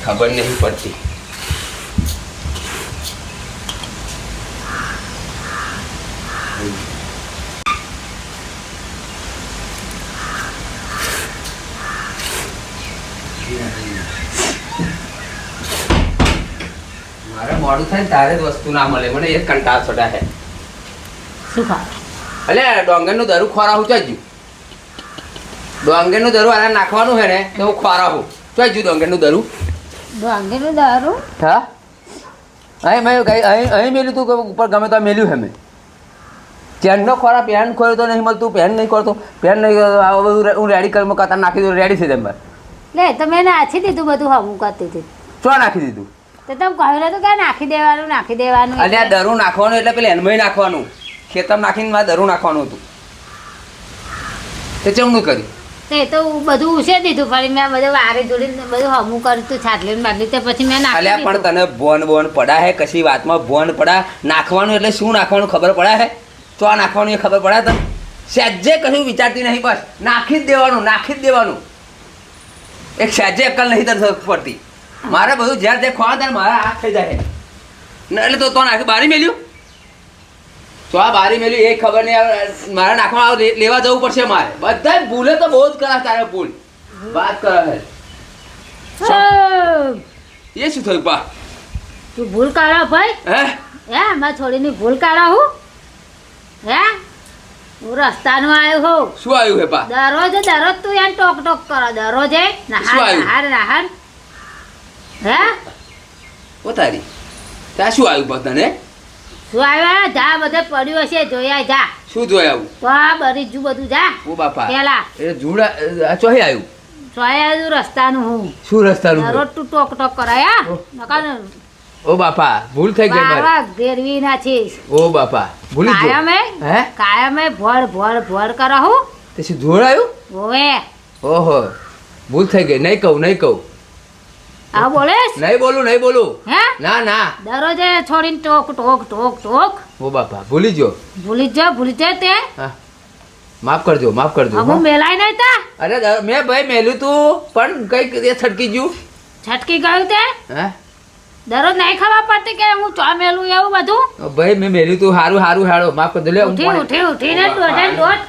ખબર નહીં પડતી. મારે મોડું થાય તારે જ વસ્તુ ના મળે. મને એ કંટાળ છોટા છે. શું ખા અલે ડોંગરનું દરું ખોરાવું ચાજ્યું. ડોંગરનું દરું આને નાખવાનું છે ને તો હું ખોરાવું ચાજ્યું. ડોંગરનું દરું ડોંગરનું દારૂ હા અહીં મેં અહીં મેલ્યું તું કે ઉપર ગમે તો મેલ્યું છે મેં. ચેનનો ખોરા પેન ખોયો તો નહીં મળતું. પેન નહીં કરતો. પેન નહીં બધું હું રેડી કરી કતાર નાખી દઉં. રેડી થઈ જાય મારે. લે તમે નાખી દીધું બધું હમું કરતી હતી ચો નાખી દીધું તો તમે કહ્યું હતું કે નાખી દેવાનું અલે આ દરું નાખવાનું એટલે પેલા એનમાં નાખવાનું. ખેતર નાખીને મારે દરું નાખવાનું હતું. તે ચમનું કર્યું તે તો બધું ઉછેર દીધું ફરી મેં બધું વારે જોડીને બધું હમું કર્યું તું છાટલી બાટલી તે પછી મેં નાખી અલ્યા પણ તને બોન પડા હે કશી વાતમાં બોન પડા. નાખવાનું એટલે શું નાખવાનું ખબર પડે હે. ચો નાખવાનું એ ખબર પડે તને. સહેજે કશું વિચારતી નહીં. બસ નાખી જ દેવાનું. નાખી જ દેવાનું. એક સહેજે અક્કલ નહીં તને પડતી. મારે બધું જ્યાં ત્યાં ખોવા ત્યારે મારા હાથ થઈ જાય એટલે તો નાખી બારી મેલ્યું. તો આ બારી મેલ્યું એ ખબર નહીં. મારે નાખવા લેવા જવું પડશે મારે. બધા ભૂલે તો બહુ જ કરા. તારે ભૂલ વાત કરે છે. એ શું થયું પા? તું ભૂલ કાઢો ભાઈ. હે મારી છોડીની ભૂલ કાઢો હું હું રસ્તાનું આવ્યો હોઉં. શું આવ્યું હે પા? દરરોજ તું એને ટોક કરો દરરોજે નાહાર હે ઓ તારી ત્યાં શું આવ્યું પા તને? શું આવ્યા જા બધે પડ્યું હશે જોયા જા. શું જોઈ આવું? તો આ બરીજુ બધું જા. ઓ બાપા પેલા એ જુડા ચોહી આવ્યું. સોયા રસ્તાનું હું શું રસ્તાનું? દરરોજ તું ટોક કરાયા નકા ઓ બાપા ભૂલ થઈ ગઈ મારી. ગેરવી ના છીસ. ઓ બાપા ભૂલી ગયો. કાયમે ભોળ કરાવું. તે શું જોડ આવ્યું? ઓવે ઓહો ભૂલ થઈ ગઈ. નહીં કહું. આ બોલે નહીં બોલું. હે ના દરરોજે છોડીને ટોક. ઓ બાપા ભૂલી ગયો. ભૂલી જા તે હા માફ કરજો. હું મેલાય નહીં તા. અરે મેં ભાઈ મેલ્યું તું પણ કઈક એ છટકી ગયું. છટકી ગયું તે હે દરરોજ નહીં ખબર પડતી કે હું ચો મેલું એવું બધું. ભાઈ મેં મેલ્યું તું. હારું હાડો માફ કરજો. લે ઉઠીને દોઢ